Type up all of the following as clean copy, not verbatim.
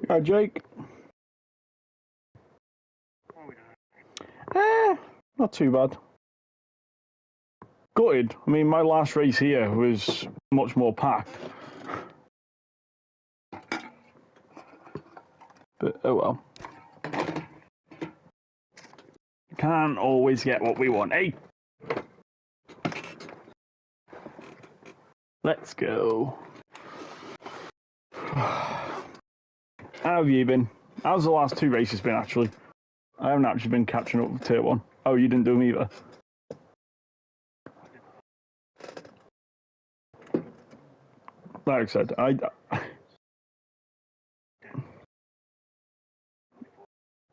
Hi, Jake. Not too bad. Gutted. I mean, my last race here was much more packed. But, oh well. Can't always get what we want. Hey! Let's go. How have you been? How's the last two races been, actually? I haven't actually been catching up with Tier 1. Oh, you didn't do them either? Like I said,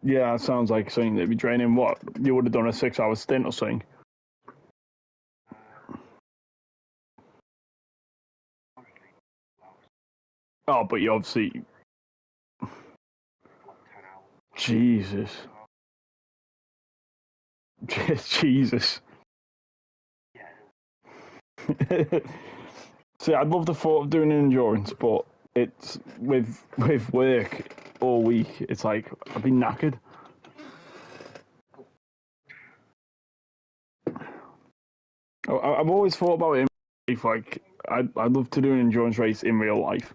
yeah, it sounds like something that'd be draining. What? You would have done a 6-hour stint or something? Oh, but you obviously... Jesus. Jesus. See, I'd love the thought of doing an endurance, but it's with work all week. It's like I'd be knackered. I've always thought about it in life, like I'd love to do an endurance race in real life,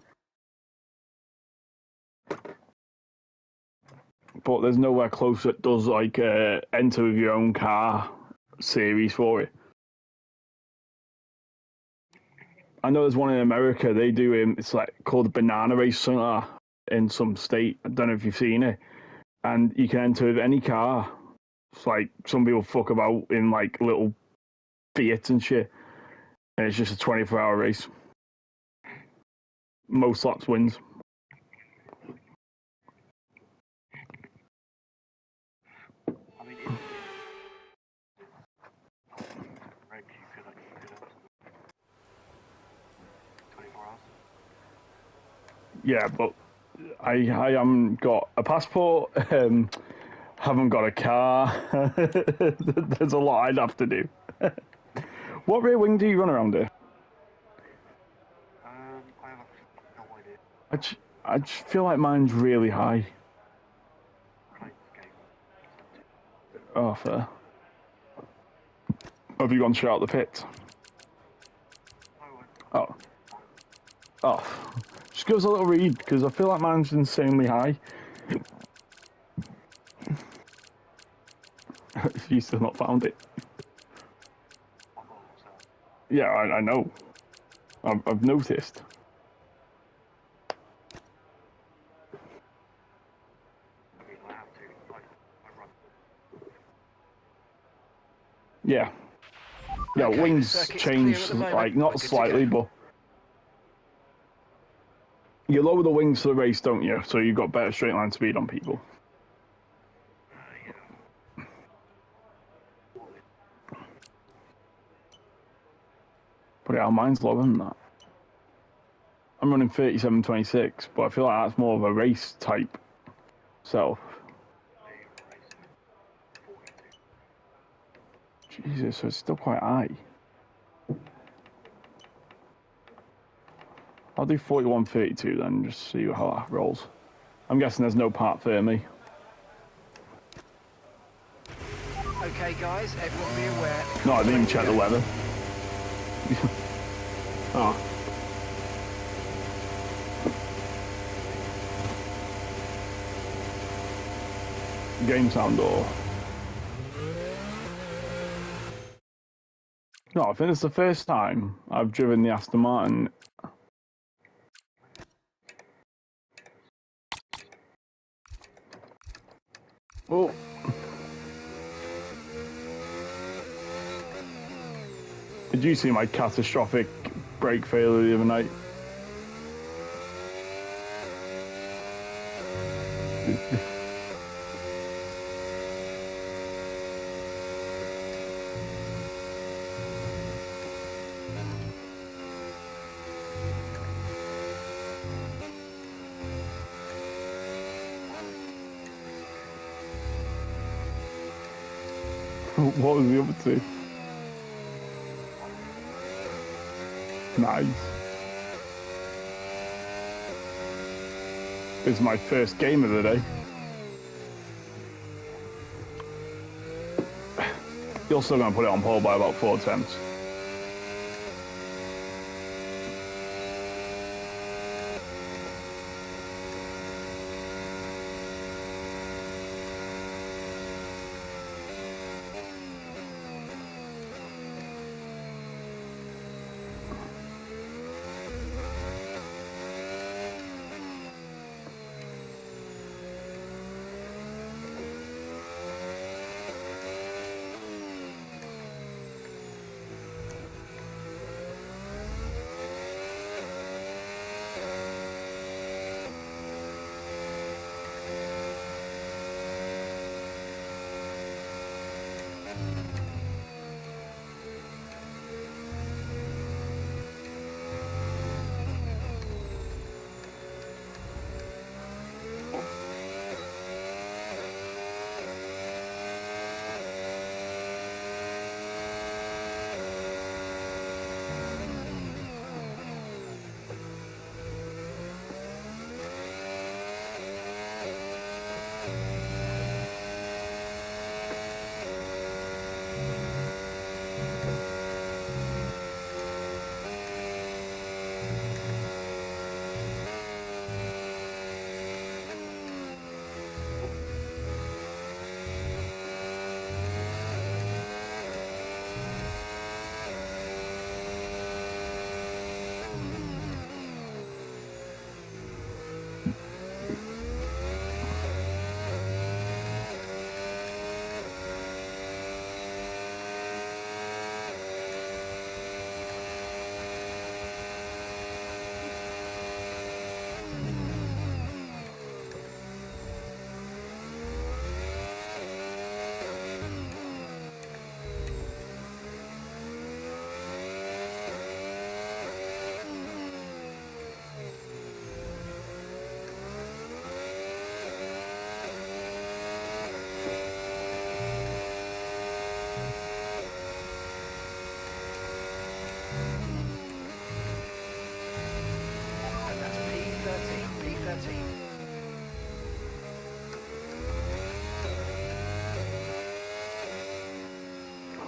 but there's nowhere close that does like enter with your own car series for it. I know there's one in America. They do it's like called the Banana Race, something like that, in some state. I don't know if you've seen it, and you can enter with any car. It's like some people fuck about in like little Fiat and shit, and it's just a 24-hour race. Most laps wins. Yeah, but I haven't got a passport, haven't got a car. There's a lot I'd have to do. What rear wing do you run around here? I have no idea. I just feel like mine's really high. Oh, fair. Have you gone straight out the pit? Oh. Oh. Just give us a little read, because I feel like mine's insanely high. You still not found it? Yeah, I know. I've noticed. Yeah. Yeah, okay, wings change, like, not slightly, but... You lower the wings for the race, don't you? So you've got better straight line speed on people. But yeah, mine's lower than that. I'm running 37.26, but I feel like that's more of a race type setup. Jesus, so it's still quite high. I'll do 41.32 then, just see how that rolls. I'm guessing there's no part for me. Okay, guys, everyone be aware. No, I didn't even check the weather. Oh. Game sound or... No, I think it's the first time I've driven the Aston Martin. Oh. Did you see my catastrophic brake failure the other night? What was the other two? Nice. This is my first game of the day. You're still going to put it on pole by about 4 attempts.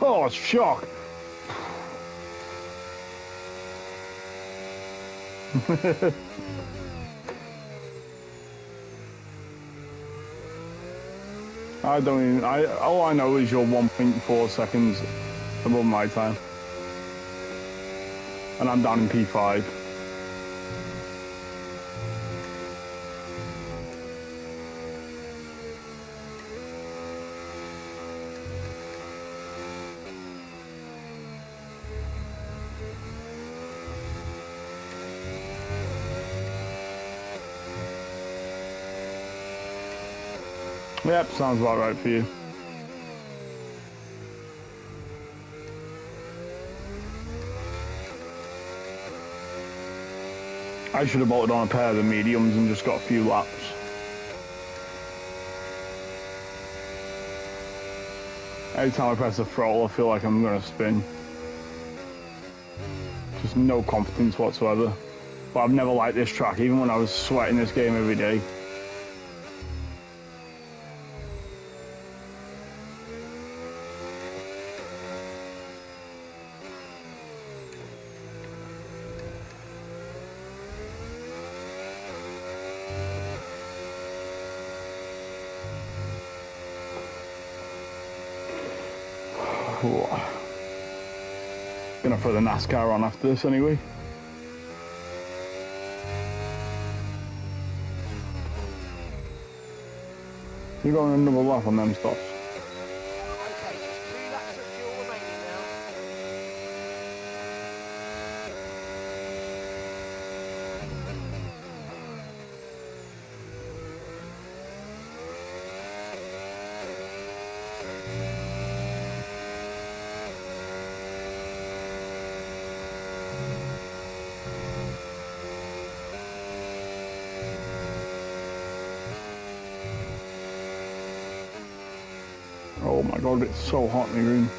Oh, shock. I don't even, all I know is you're 1.4 seconds above my time. And I'm down in P5. Yep, sounds about right for you. I should have bolted on a pair of the mediums and just got a few laps. Every time I press the throttle, I feel like I'm going to spin. Just no confidence whatsoever. But I've never liked this track, even when I was sweating this game every day. Gonna throw the NASCAR on after this anyway. You're going another lap on them stops. Okay, just 2 laps of fuel remaining now. Oh my god, it's so hot in the room.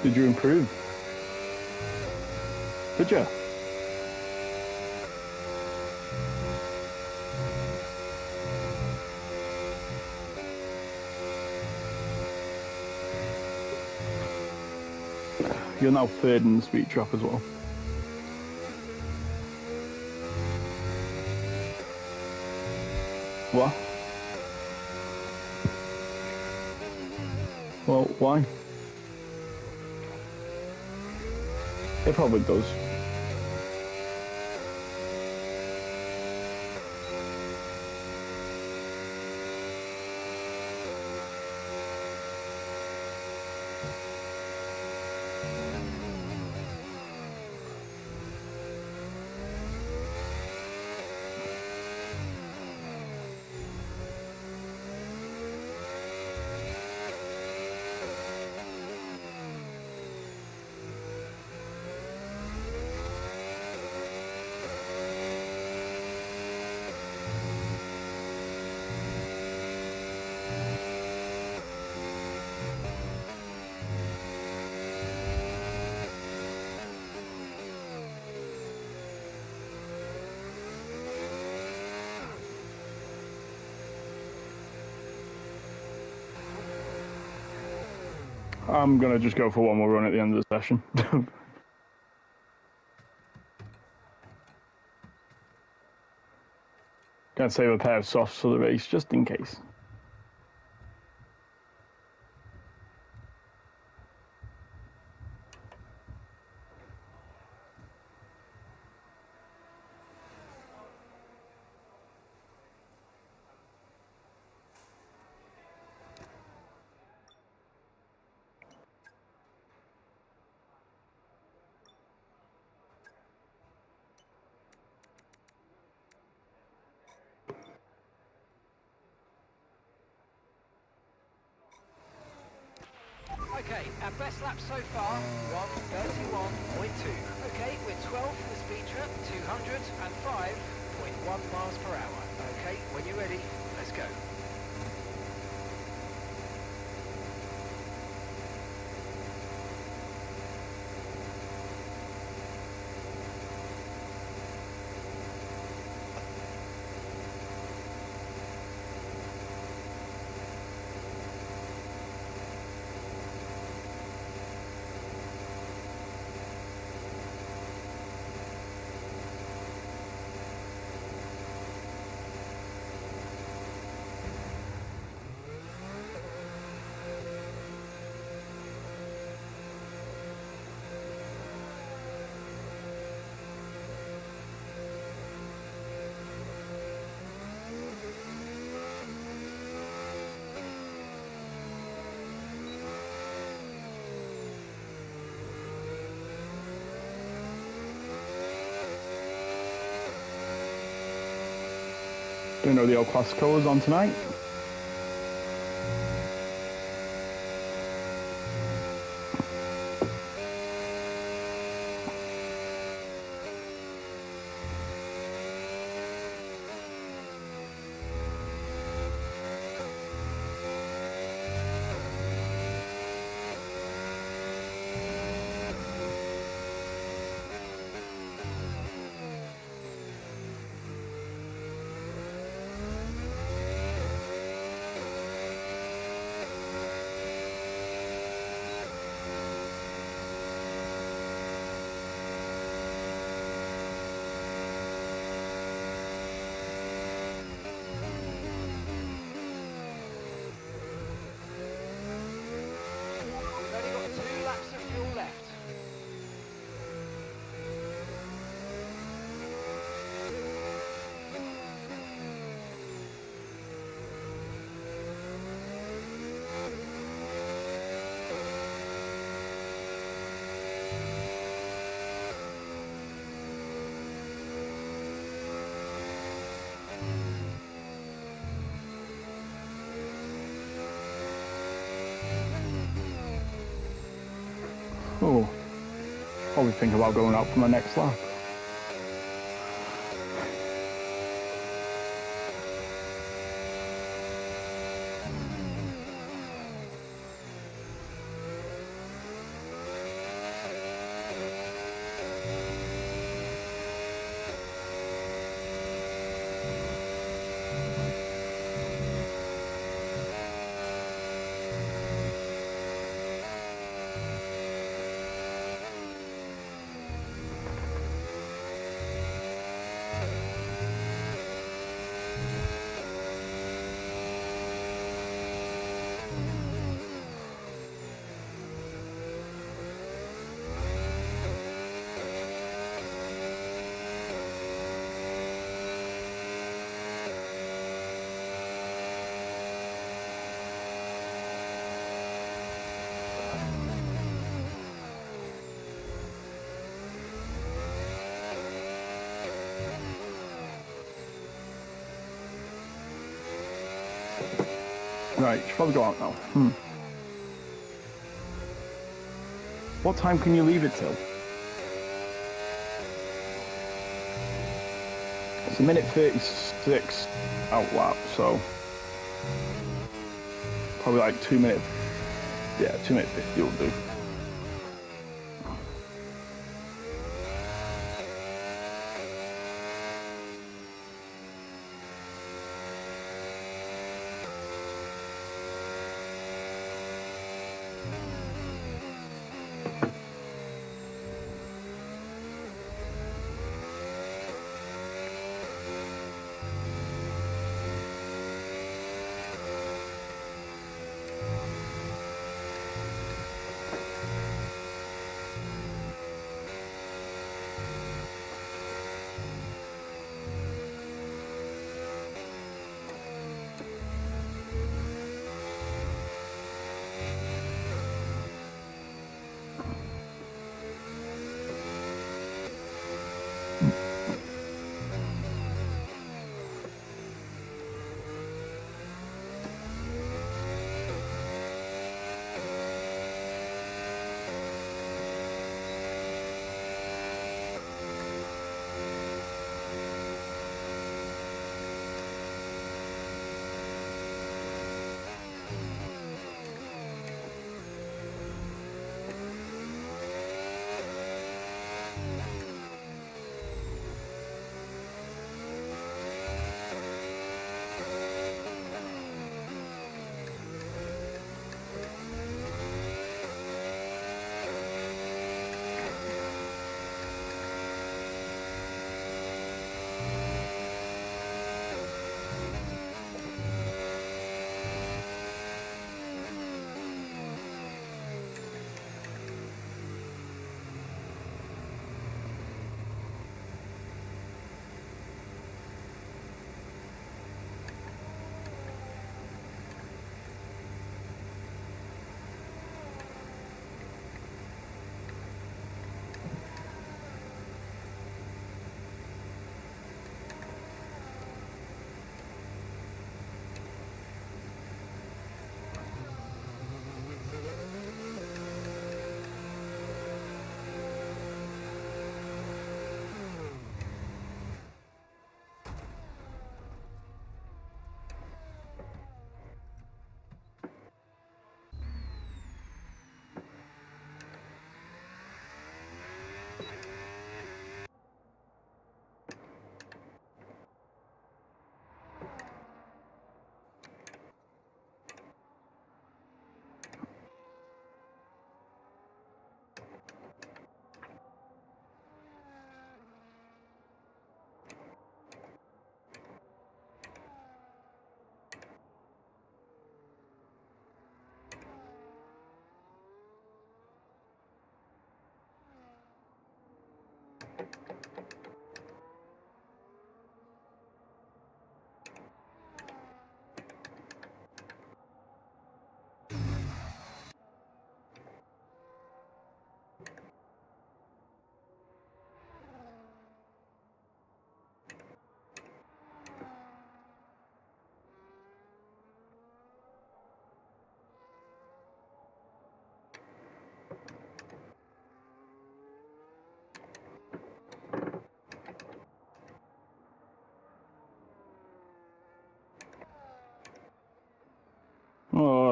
Did you improve? Did you? You're now third in the speed trap as well. What? Well, why? It probably does. I'm gonna just go for one more run at the end of the session. Gonna save a pair of softs for the race, just in case. Okay, our best lap so far, 1:31.2. Okay, we're 12th for the speed trap, 205.1 miles per hour. Okay, when you're ready, let's go. Don't know the El Clasico is on tonight. Oh, probably think about going out for my next lap. Right, should probably go out now. What time can you leave it till? It's a minute 36 out lap, so probably like 2 minutes. Yeah, 2 minute 50 will do.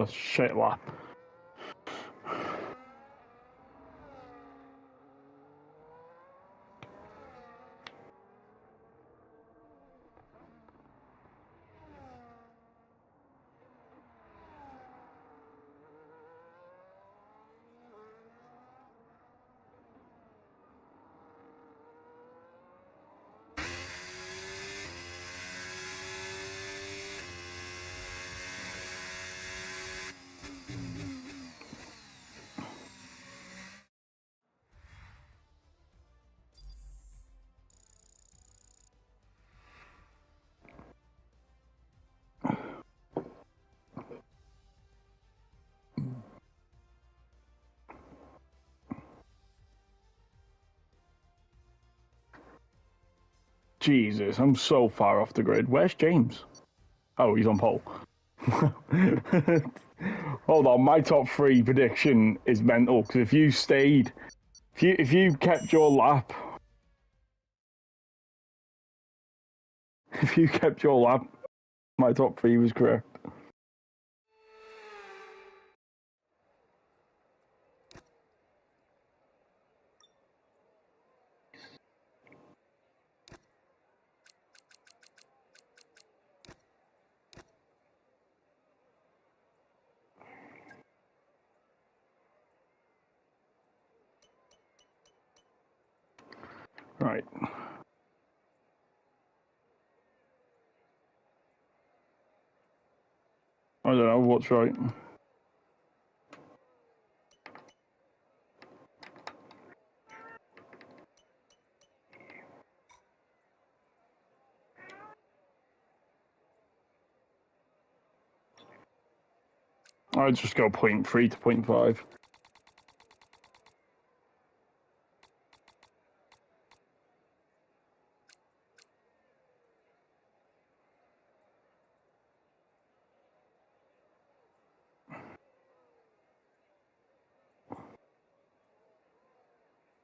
a shit lap. Jesus, I'm so far off the grid. Where's James? Oh, he's on pole. Hold on, my top 3 prediction is mental, because if you stayed, if you kept your lap, my top 3 was correct. Right. I don't know what's right. I'd just go 0.3 to 0.5.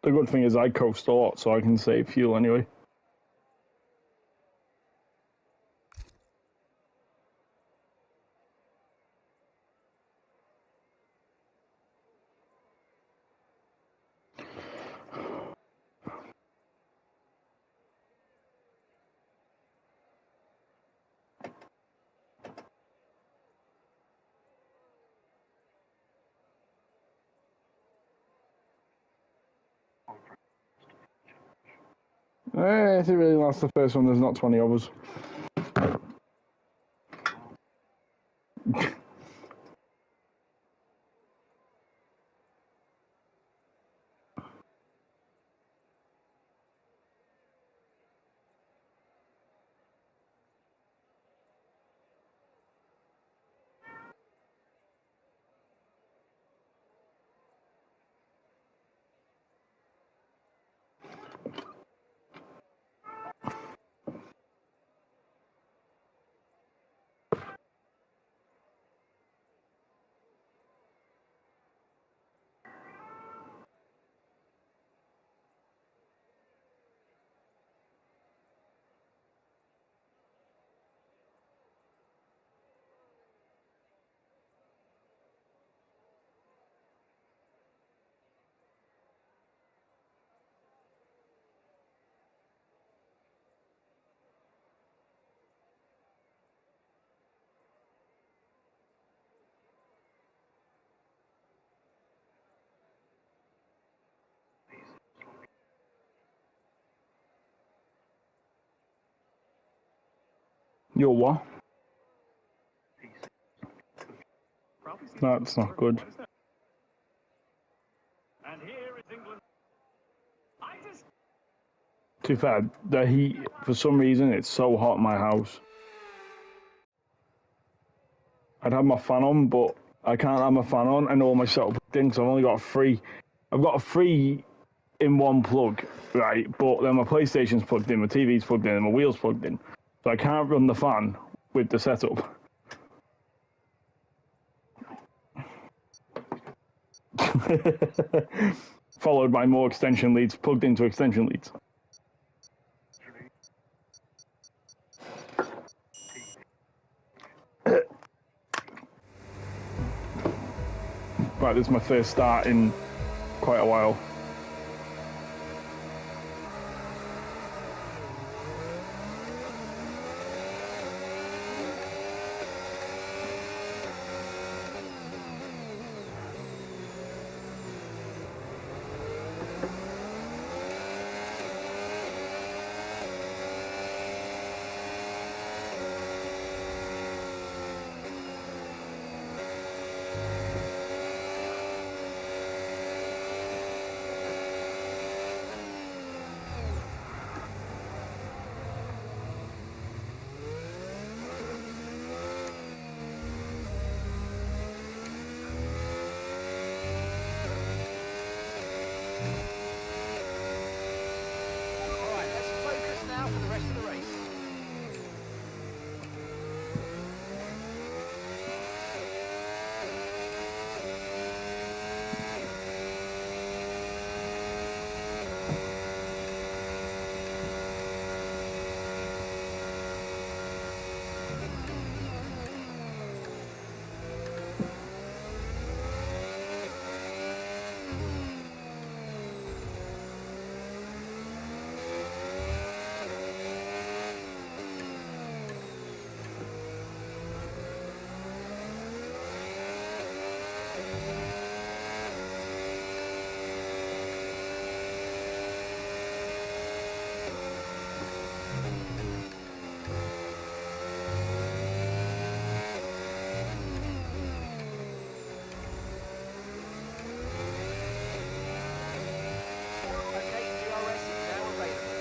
The good thing is I coast a lot, so I can save fuel anyway. If it really lasts the first one, there's not 20 of us. You're what? That's not good. To be fair, the heat, for some reason, it's so hot in my house. I'd have my fan on, but I can't have my fan on and all my setup in, because I've only got I've got a 3-in-1 plug, right? But then my PlayStation's plugged in, my TV's plugged in, and my wheel's plugged in. So I can't run the fan with the setup. Followed by more extension leads plugged into extension leads. Right, this is my first start in quite a while. Alright, let's focus now for the rest of the race. Okay, DRS is now available.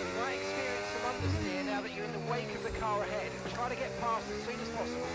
You might experience some understeer now that you're in the wake of the car ahead. Try to get past as soon as possible.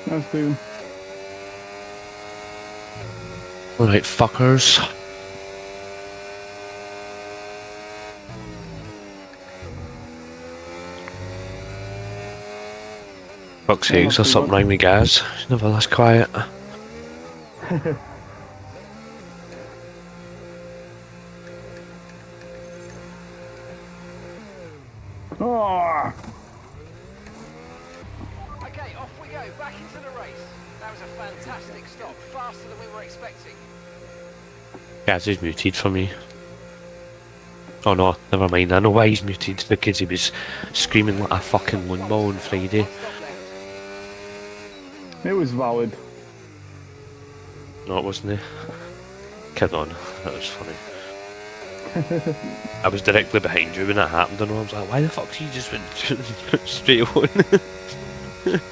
Let's do. Alright, fuckers. Fuck's Yeah, sake, not there's too something bad. wrong with Gaz. He's never this quiet. Oh, Okay, off we go, back into the race. That was a fantastic stop, faster than we were expecting. Gaz is muted for me. Oh no, never mind. I know why he's muted, because he was screaming like a fucking loon ball on Friday. One stop left. it was valid. No, it wasn't he? Kid on, that was funny. I was directly behind you when that happened, and I was like, why the fuck you just went straight on?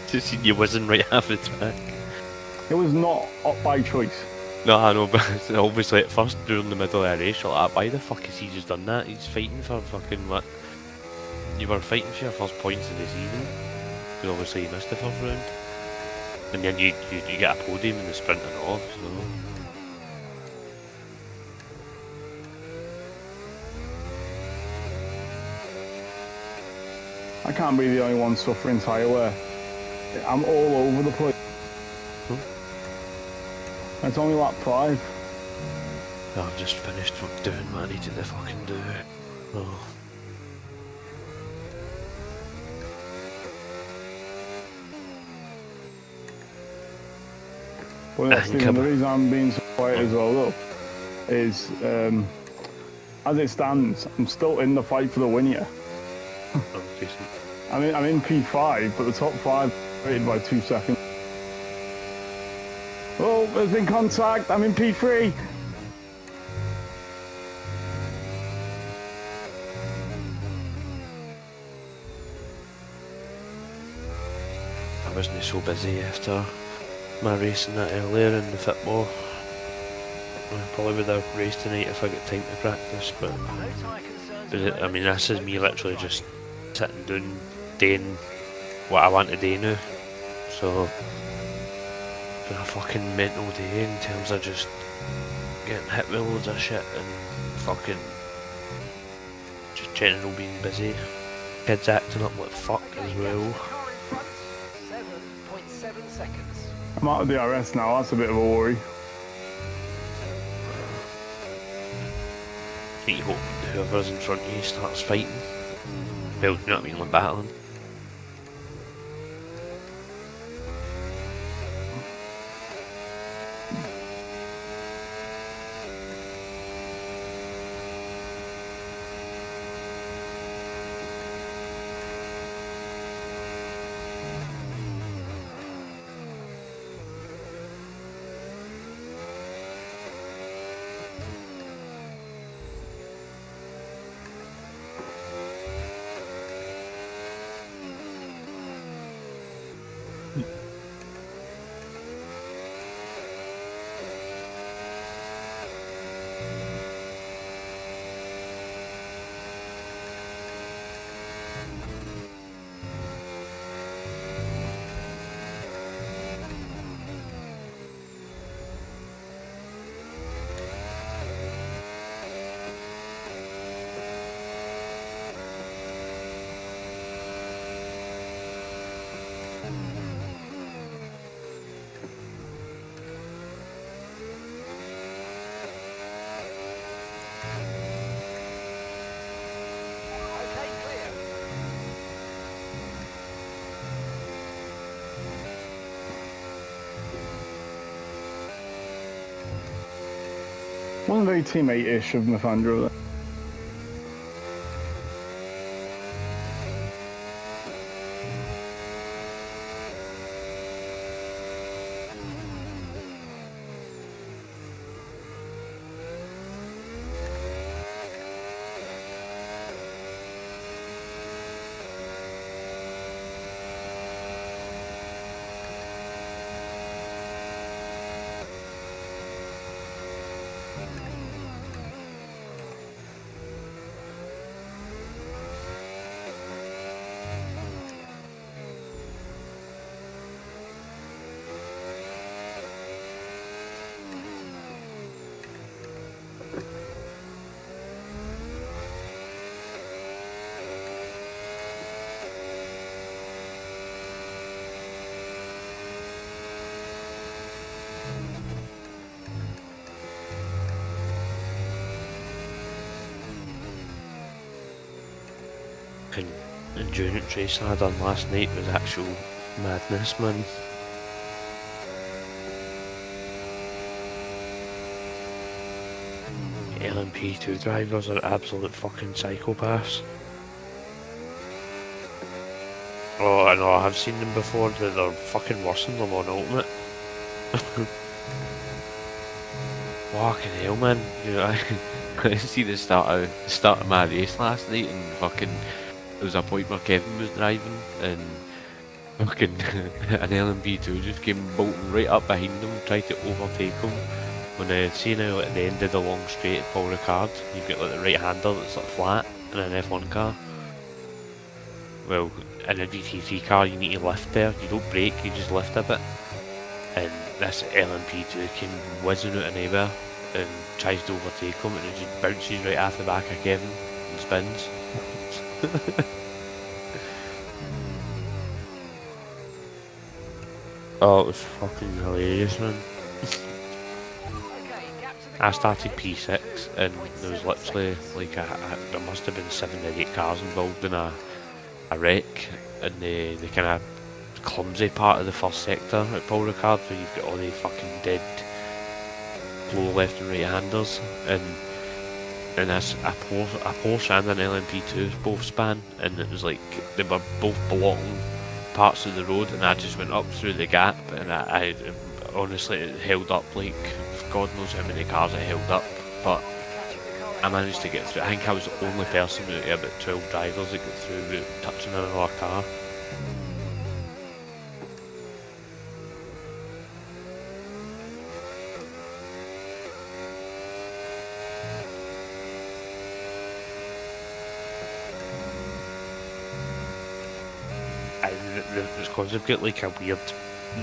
Just seen you wasn't right half the track. It was not up by choice. No, I know, but obviously at first during the middle of the race, you're like, why the fuck has he just done that? He's fighting for fucking what? You were fighting for your first points of the season. Because obviously you missed the first round. And then you get a podium in the sprint and all, so... I can't be the only one suffering tyre wear. I'm all over the place. It's only lap 5. No, I've just finished doing what I needed to fucking do. Oh. But that's the reason I'm being so quiet as well, though, is as it stands, I'm still in the fight for the win here. I'm decent. I'm in P5, but the top 5 rated by 2 seconds. Oh, there's been contact. I'm in P3. I wasn't so busy after my racing that earlier in the football. I probably would have raced tonight if I got time to practice, but I mean, this is me literally just sitting down, doing what I want to do now. So, it's been a fucking mental day in terms of just getting hit with loads of shit and fucking just general being busy. Kids acting up like fuck as well. 7.7 seconds. I'm out of DRS now. That's a bit of a worry. You hope whoever's in front of you starts fighting. Well, you know what I mean, like battling. Okay, clear. Wasn't very teammate-ish of Nathandra. endurance racing I done last night was actual madness, man. LMP2 drivers are absolute fucking psychopaths. Oh, I know, I have seen them before, they're fucking worse than them on Ultimate. Fucking hell, man. You know, I see the start of my race last night, and fucking there was a point where Kevin was driving, and fucking an LMP2 just came bolting right up behind him, tried to overtake him. When I see now at the end of the long straight at Paul Ricard, you've got like the right hander that's like flat in an F1 car. Well, in a GT3 car you need to lift there, you don't brake, you just lift a bit. And this LMP2 came whizzing out of nowhere and tries to overtake him, and it just bounces right off the back of Kevin and spins. Oh, it was fucking hilarious, man. I started P6 and there was literally like there must have been 7 or 8 cars involved in a wreck, and the kind of clumsy part of the first sector at Paul Ricard, where you've got all the fucking dead low left and right handers, and this a Porsche and an LMP2 both span, and it was like they were both blocking parts of the road, and I just went up through the gap, and I honestly it held up like God knows how many cars it held up, but I managed to get through. I think I was the only person out of about 12 drivers that got through without touching another car. It's because they've got like a weird,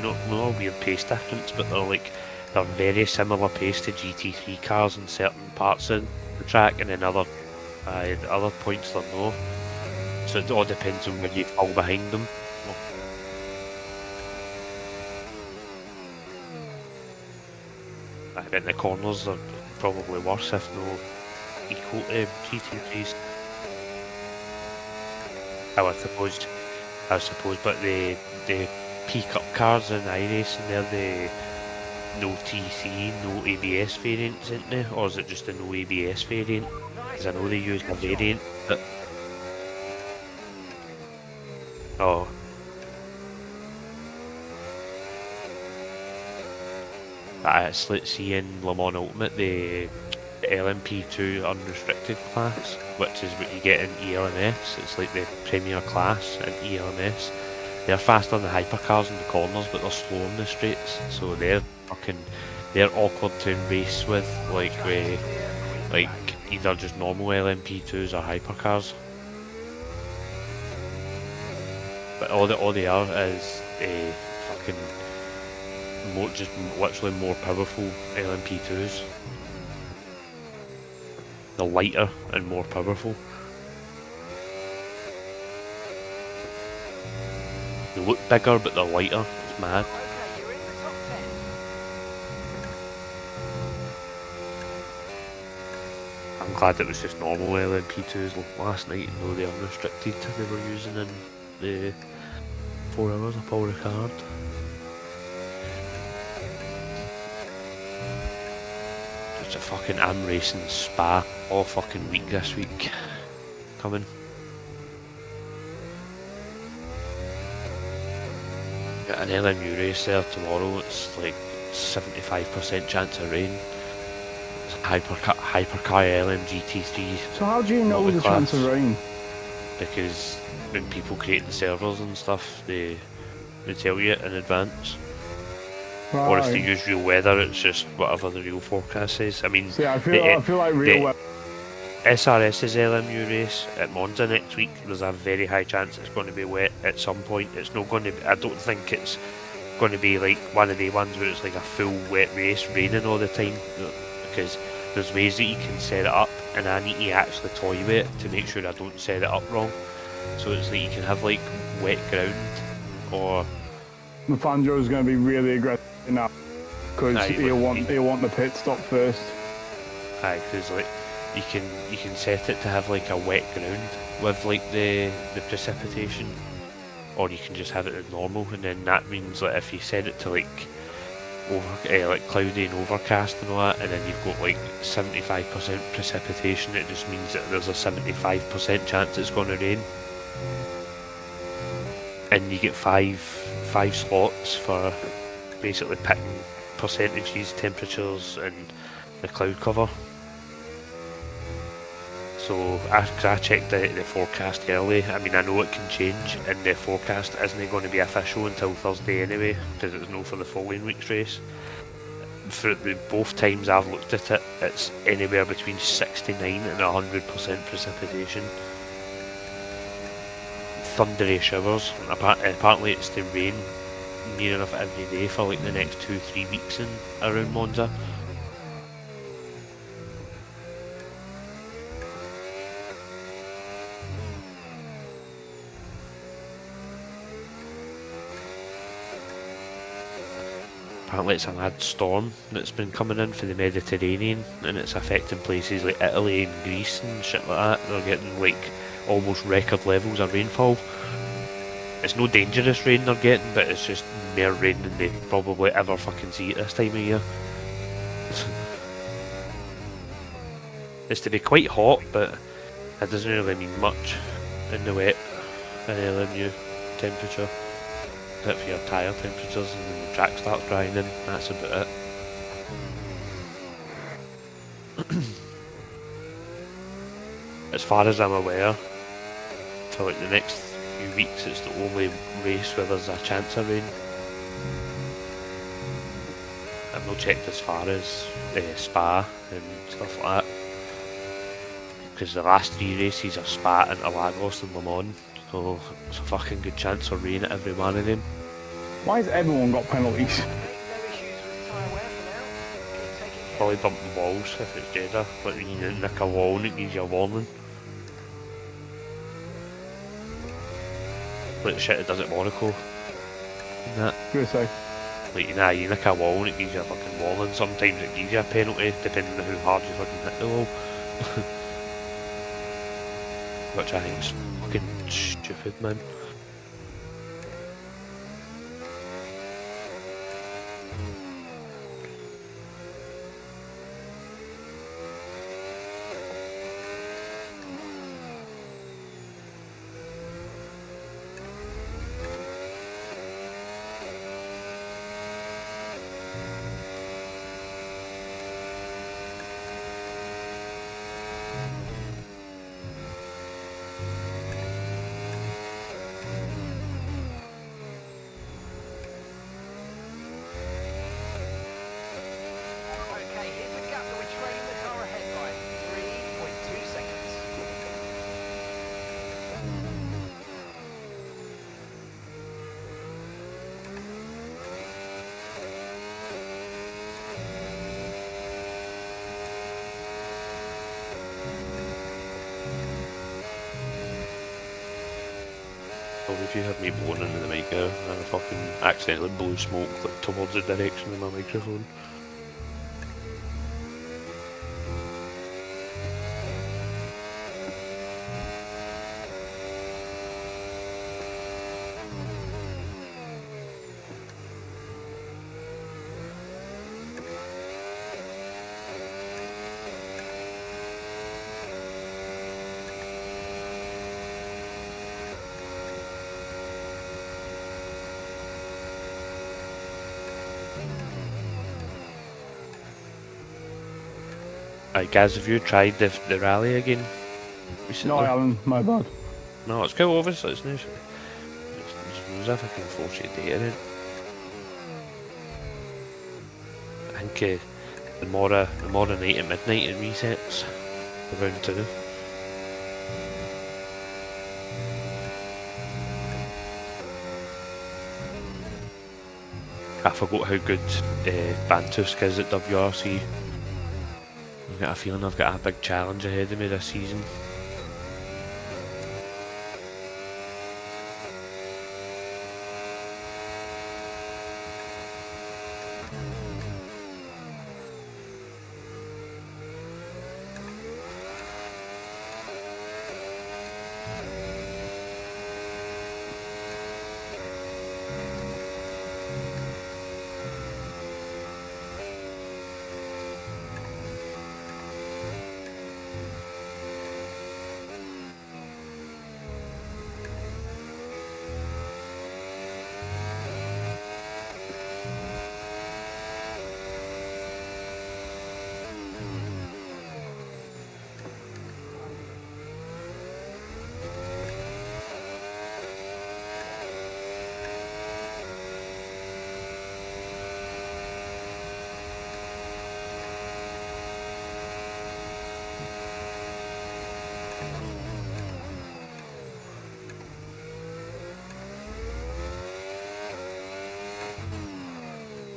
not a weird pace difference, but they're very similar pace to GT3 cars in certain parts of the track, and then other points they're not. So it all depends on where you fall behind them. I think the corners are probably worse, if not equal to GT3s. I suppose, but the P-Cup cars in iRacing, they're the no TC, no ABS variants, isn't they? Or is it just a no ABS variant? Because I know they use a variant that... Oh. Let's see in Le Mans Ultimate, the LMP2 unrestricted class, which is what you get in ELMS. It's like the premier class in ELMS. They're faster than the hypercars in the corners, but they're slow in the straights, so they're awkward to race with, like either just normal LMP2s or hypercars. But all they are is fucking just literally more powerful LMP2s. They're lighter and more powerful. They look bigger, but they're lighter. It's mad. I'm glad it was just normal LMP2s last night, and no the unrestricted they were using in the 4 hours of Paul Ricard. It's a fucking I'm racing Spa all fucking week this week coming. Got an LMU race there tomorrow. It's like 75% chance of rain. It's Hypercar LM GT3. So how do you know the chance of rain? Because when people create the servers and stuff, they tell you it in advance. Right. Or if they use real weather, it's just whatever the real forecast says. I mean, see, I feel like real weather. SRS's LMU race at Monza next week, there's a very high chance it's going to be wet at some point. It's not going to be, I don't think it's going to be like one of the ones where it's like a full wet race raining all the time, because there's ways that you can set it up, and I need to actually toy with it to make sure I don't set it up wrong. So it's like you can have like wet ground, or Fangio is going to be really aggressive now because he'll want the pit stop first. Aye, because like you can set it to have like a wet ground, with like the precipitation, or you can just have it as normal, and then that means like if you set it to like like cloudy and overcast and all that, and then you've got like 75% precipitation, it just means that there's a 75% chance it's going to rain, and you get five slots for basically picking percentages, temperatures, and the cloud cover. So I checked the forecast early. I mean, I know it can change, and the forecast isn't going to be official until Thursday anyway, because it's no for the following week's race. For both times I've looked at it, it's anywhere between 69 and 100% precipitation. Thundery showers. Apparently it's to rain near enough every day for like the next 2-3 weeks around Monza. Apparently it's a mad storm that's been coming in for the Mediterranean, and it's affecting places like Italy and Greece and shit like that. They're getting like almost record levels of rainfall. It's no dangerous rain they're getting, but it's just more rain than they probably ever fucking see at this time of year. It's to be quite hot, but it doesn't really mean much in the wet and LMU temperature. Except for your tyre temperatures and when the track starts drying in, that's about it. As far as I'm aware, for like the next few weeks it's the only race where there's a chance of rain. I've not checked as far as Spa and stuff like that, because the last 3 races are Spa, Interlagos and Le Mans, so it's a fucking good chance of rain at every one of them. Why has everyone got penalties? Probably bumping walls if it's Jeddah, but when you nick a wall and it gives you a warning. Like the shit it does at Monaco. And that. Gonna say. Like, you nick a wall and it gives you a fucking warning. Sometimes it gives you a penalty depending on how hard you fucking hit the wall. Which I think is fucking stupid, man. If you had me blowing into the mic there, and I fucking accidentally blew smoke like, towards the direction of my microphone. Right, guys, have you tried the rally again recently? No, I haven't. My bad. No, it's cool, obviously. It's nice. There's a fucking 40 data in. I think tomorrow night at midnight it resets. Around 2. I forgot how good Bantusk is at WRC. I've got a feeling I've got a big challenge ahead of me this season.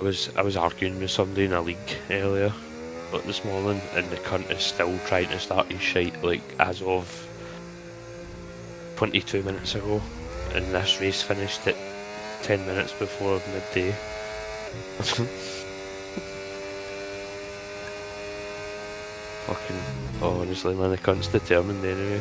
I was arguing with somebody in a league earlier, like this morning, and the cunt is still trying to start his shite like as of 22 minutes ago, and this race finished at 10 minutes before midday. Fucking, oh, honestly, man, the cunt's determined anyway.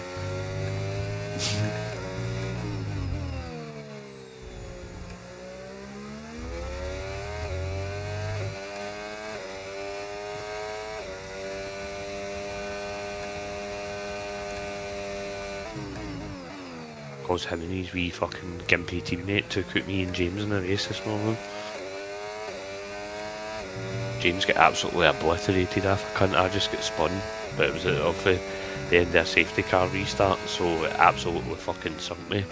Cause him and his wee fucking gimpy teammate took out me and James in a race this morning. James got absolutely obliterated off a cunt. I just got spun, but it was off the end of a safety car restart, so it absolutely fucking sunk me.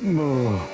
Oh.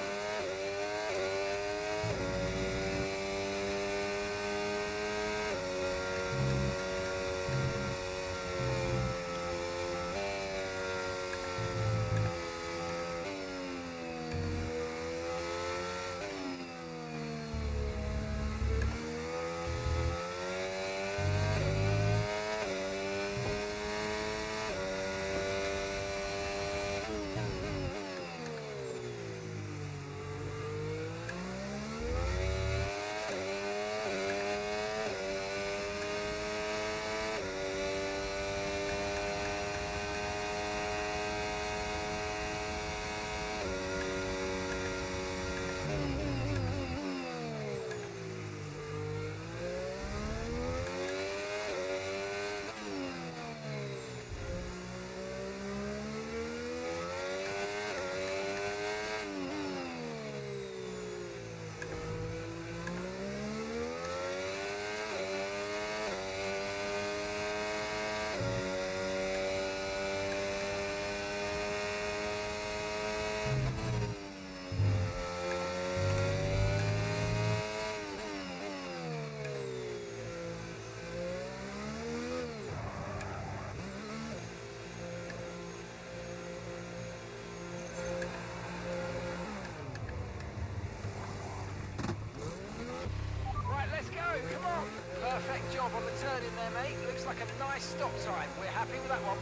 Right, let's go, come on. Perfect job on the turn in there, mate. Looks like a nice stop time. We're happy with that one.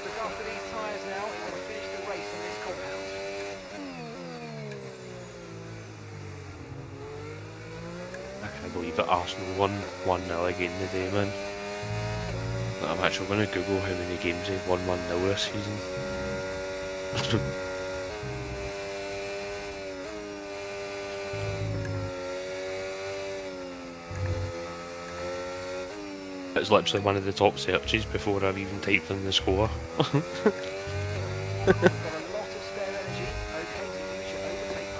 Look after these tyres now. We're going to finish the race on this compound. I can't believe that Arsenal won 1-0 again today, man. I'm actually going to Google how many games they've won 1-0 this season. It's literally one of the top searches before I've even typed in the score. Got a lot of spare energy. Okay to use your overtake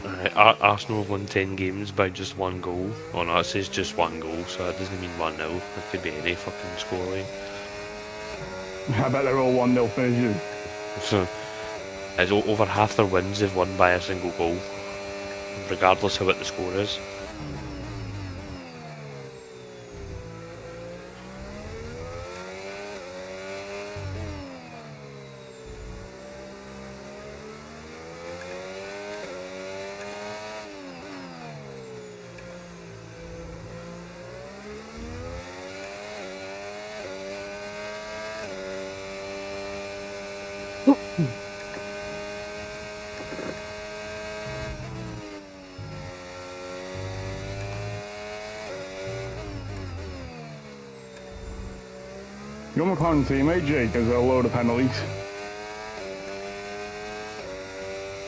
button. Alright, Arsenal have won 10 games by just one goal. Oh no, it says just one goal, so that doesn't mean 1-0. It could be any fucking scoreline. I bet they're all 1-0 finishes. So, as over half their wins they've won by a single goal. regardless of what the score is. Your McLaren teammate, Jake, has a load of penalties.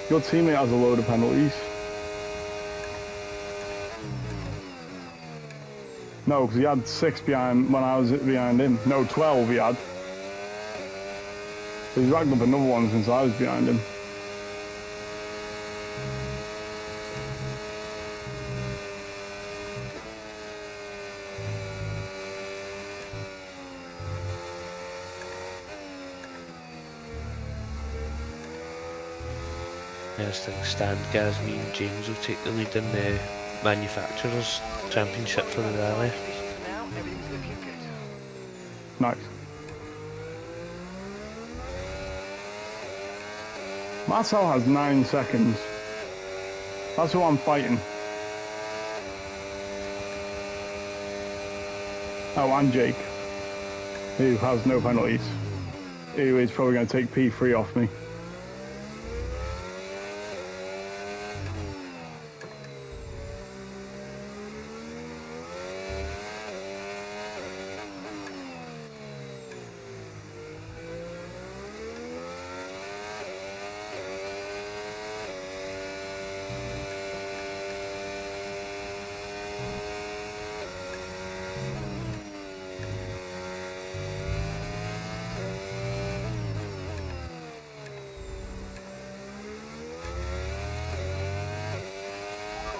Your teammate has a load of penalties. No, because he had 6 behind when I was behind him. No, 12 he had. So he's racked up another one since I was behind him. As things stand, Gaz, me and James will take the lead in the Manufacturers' Championship for the rally. For now, everything's looking good. Nice. Marcel has 9 seconds. That's who I'm fighting. Oh, and Jake, who has no penalties. Who is probably going to take P3 off me.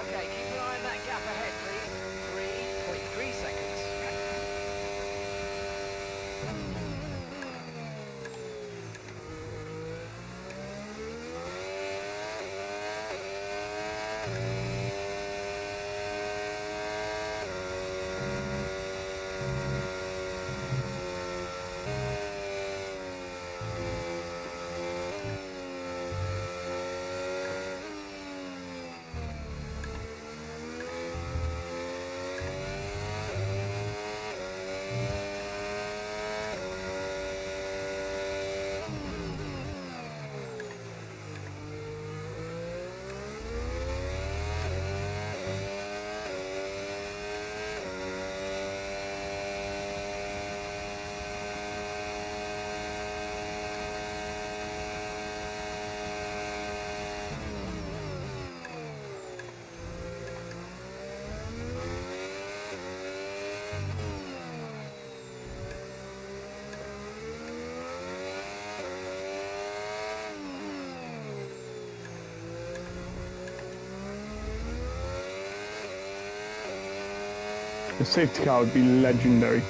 Okay, keep an eye on that gap ahead, please. 3.3 seconds. The safety car would be legendary.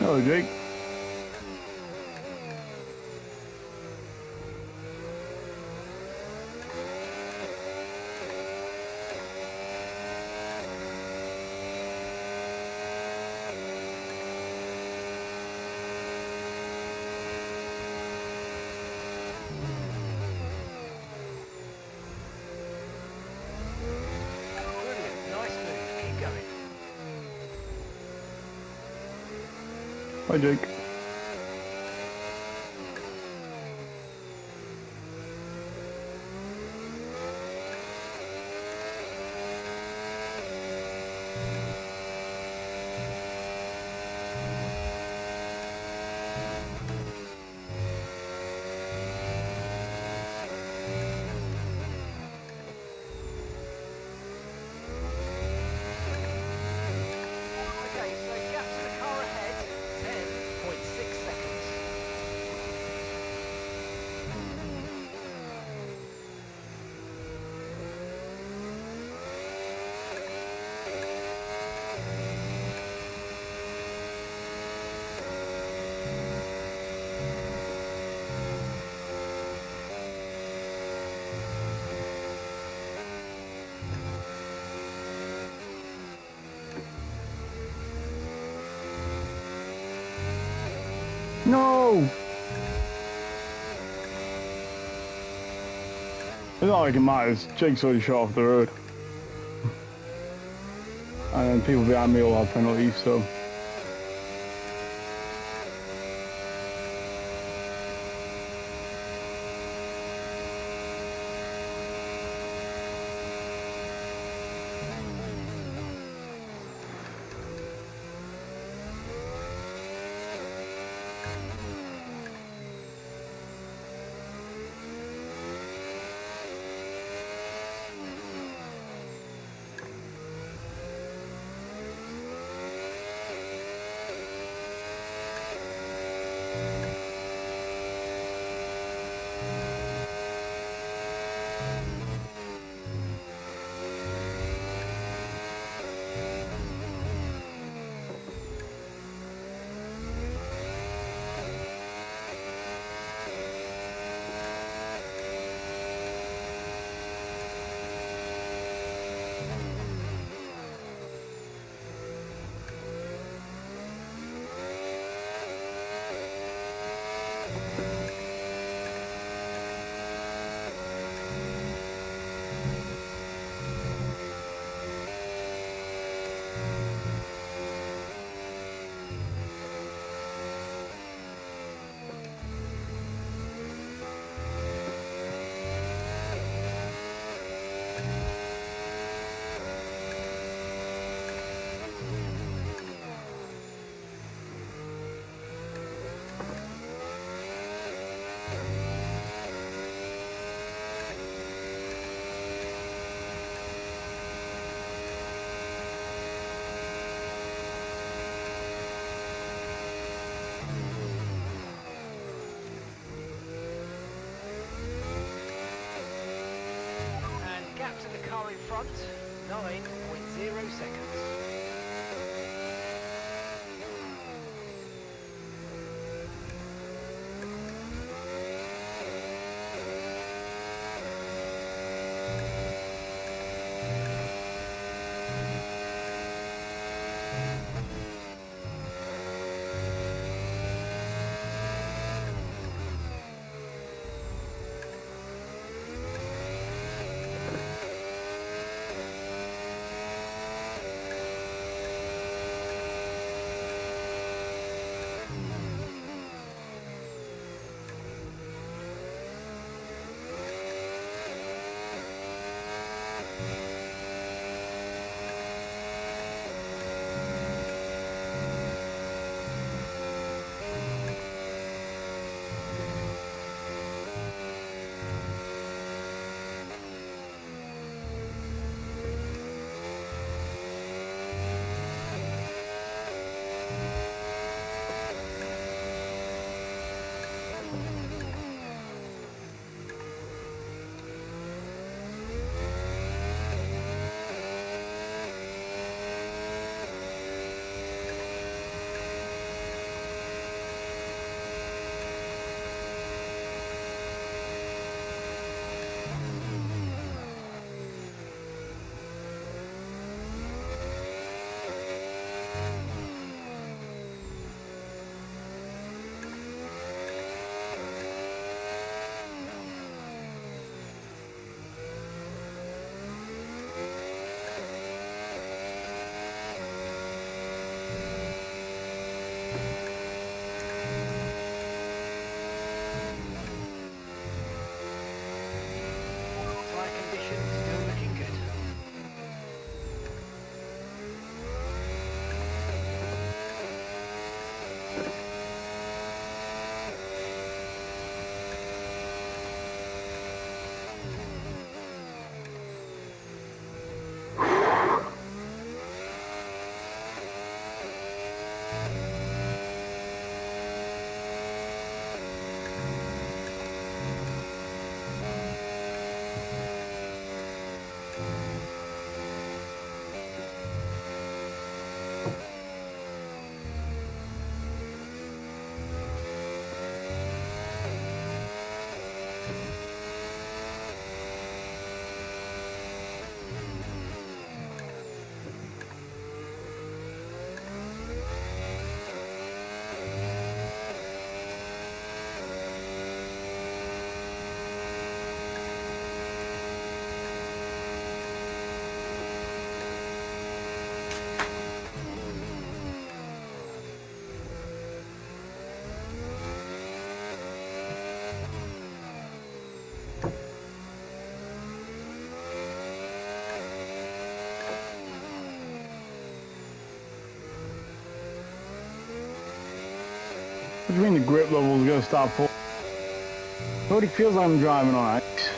Hello, Jake. Brilliant, nice move. Keep going. Hi, Jake. Okay, so gap to the car ahead, 10.6 seconds. No! It's not like it matters. Jake's already shot off the road. And then people behind me will have penalties, so. And gap to the car in front, 9.0 seconds. What do you mean the grip level's going to start falling? It already feels like I'm driving on ice.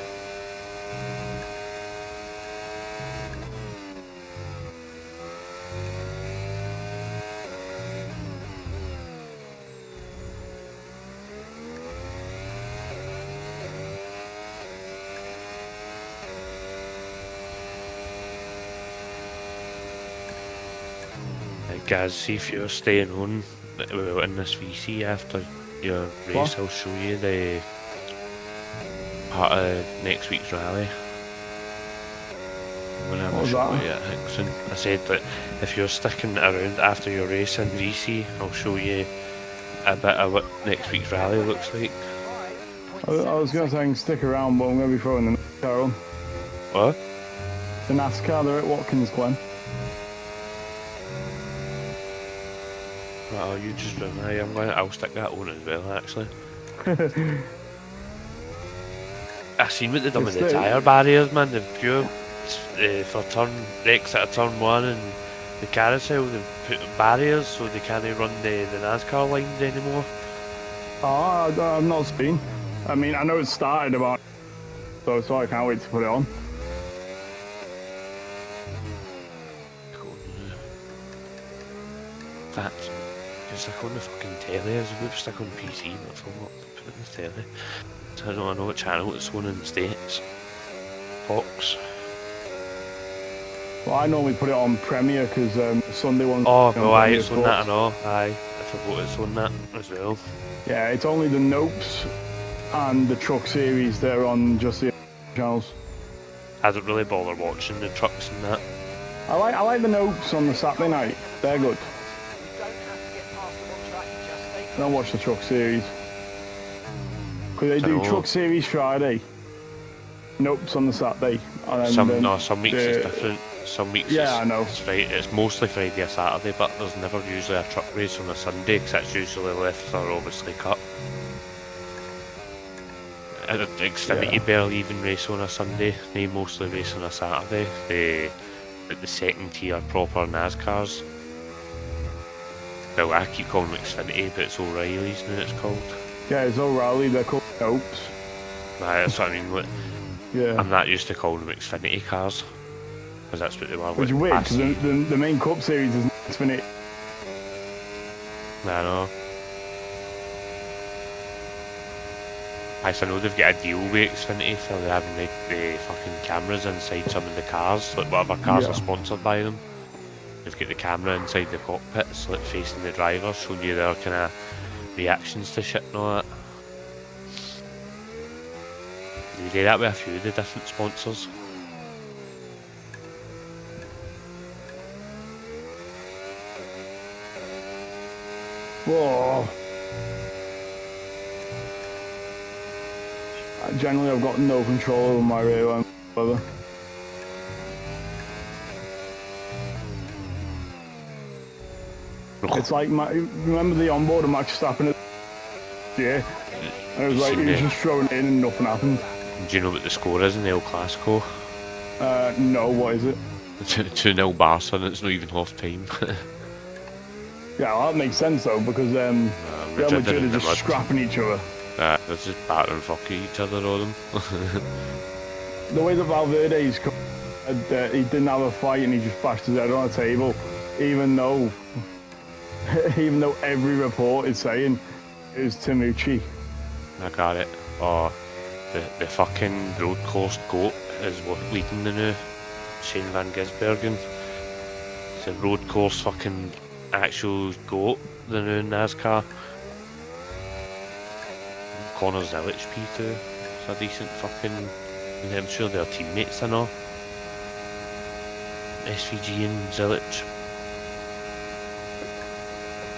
Guys, see if you're staying on in this VC after your race, What? I'll show you the part of next week's rally. Whenever What was show that? you at Hickson. I said that if you're sticking around after your race in VC, I'll show you a bit of what next week's rally looks like. I was going to say I can stick around, but I'm going to be throwing the NASCAR on. What? The NASCAR, they're at Watkins Glen. Well, you just run. I'll stick that on as well, actually. I seen what they done with the It's the- tyre barriers, man. They've pure for exit of turn 1 and the carousel. They've put barriers so they can't run the NASCAR lines anymore. Oh, I've not seen. I mean, I know it started about, so I can't wait to put it on. In fact, you stick on the fucking telly as we stick on PC, but I forgot to put it in the telly. So I know what channel it's on in the States. Fox. Well, I normally put it on Premiere because Sunday one. Oh, well, aye, it's on that and all. Aye, I forgot it's on that as well. Yeah, it's only the Nopes and the Truck Series that are on just the channels. I don't really bother watching the trucks and that. I like the Nopes on the Saturday night. They're good. I don't watch the Truck Series because they do know. Truck Series Friday, Nopes on the Saturday, and then Some weeks it's different. Some weeks Yeah, I know. it's Friday. It's mostly Friday or Saturday, but there's never usually a truck race on a Sunday because it's usually left or obviously cut. Xfinity Yeah. barely even race on a Sunday. They mostly race on a Saturday. The second tier proper NASCARs. Well, I keep calling them Xfinity, but it's O'Reilly's now it's called. Yeah, it's O'Reilly. They're called Nopes. Nah, that's what I mean. Yeah. I'm not used to calling them Xfinity cars because that's what they were. Which is with weird because Passy. the main Cup Series is Xfinity. I know. I know they've got a deal with Xfinity for having the fucking cameras inside some of the cars, like whatever cars Yeah. are sponsored by them. They've got the camera inside the cockpits, like facing the driver, showing you their kind of reactions to shit and all that. They do that with a few of the different sponsors. Whoa. Generally, I've got no control over my rear end whatsoever. It's like remember the onboard of Max Verstappen? Yeah. And it was like he was just throwing it in and nothing happened. Do you know what the score is in the El Clasico? No, what is it? 2-0 Barca and it's not even half time. Yeah, well, that makes sense though because Real Madrid are just scrapping each other. They're just battering fucking each other on them. The way that Valverde's come, he didn't have a fight and he just bashed his head on a table, even though every report is saying it was Timucci. I got it. Oh, the fucking road course goat is what leading the new Shane Van Gisbergen. It's a road course fucking actual goat, the new NASCAR. Connor Zilic P2. It's a decent fucking. I'm sure they're teammates, I know. SVG and Zilic.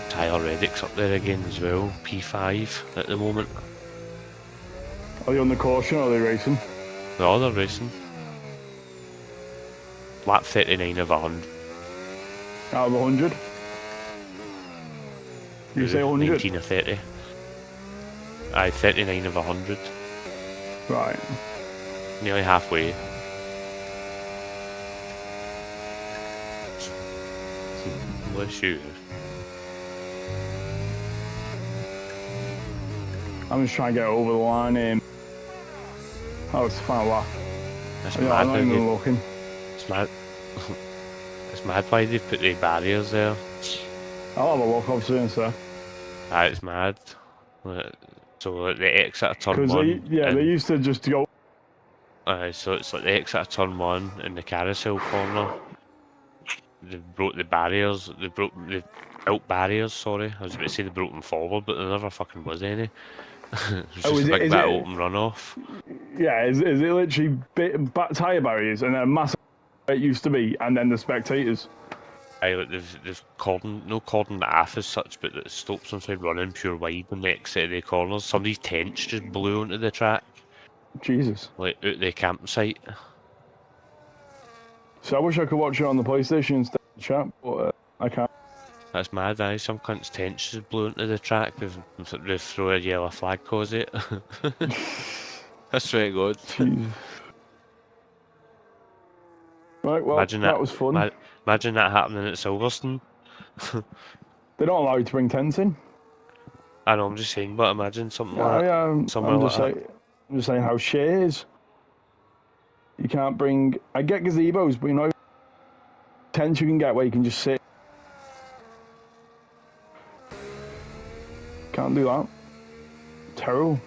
Tyler Reddick's up there again as well. P5 at the moment. Are they on the caution or are they racing? No, they're racing. Lap 39 of 100. Out of 100? You say 100? 19 or 30. Aye, 39 of 100. Right. Nearly halfway. Bless you. I'm just trying to get over the line. Oh, it's fine. Wow. It's I'm mad. not how even they- looking. It's mad. It's mad why they put the barriers there. I'll have a look, obviously, and stuff. It's mad. So like, the exit of turn Because one. they used to just go. So it's like the exit of turn one in the carousel corner. They broke the barriers. They broke the out barriers. Sorry, I was about to say they broke them forward, but there never fucking was any. It was Oh, just is a it- big is bit it- open runoff. Yeah, is it literally tyre barriers and then a massive it used to be, and then the spectators? Aye, like they've cordoned, no cordoned off as such, but it stops them from running pure wide when they exit the corners. Somebody's tents just blew onto the track, Jesus. like out the campsite. So I wish I could watch it on the PlayStation instead of the chat, but I can't. That's mad, aye. Some cunt's tents just blew into the track. They've thrown a yellow flag cause it. That's very good. Jesus. Right, well, Imagine that was fun. Imagine that happening at Silverstone. They don't allow you to bring tents in. I know, I'm just saying, but imagine something Yeah, like that. I'm somewhere just like saying, I'm just saying how shit it is. You can't bring. I get gazebos, but you know, tents you can get where you can just sit. Can't do that. Terrible.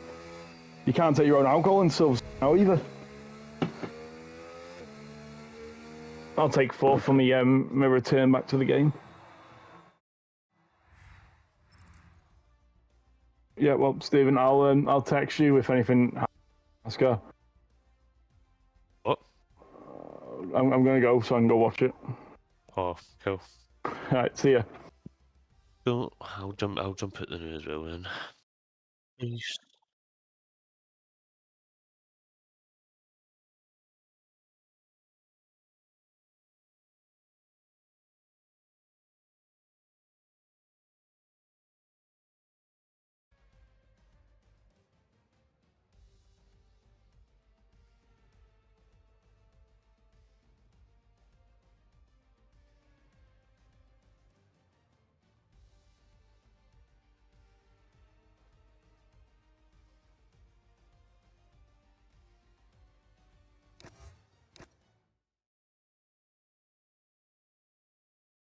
You can't take your own alcohol in Silverstone now either. I'll take 4 for me. My return back to the game. Yeah, well, Stephen, I'll text you if anything happens. Let's go. What? I'm gonna go so I can go watch it. Oh, cool. Alright, see ya. Cool. I'll jump out the new as well then. Peace.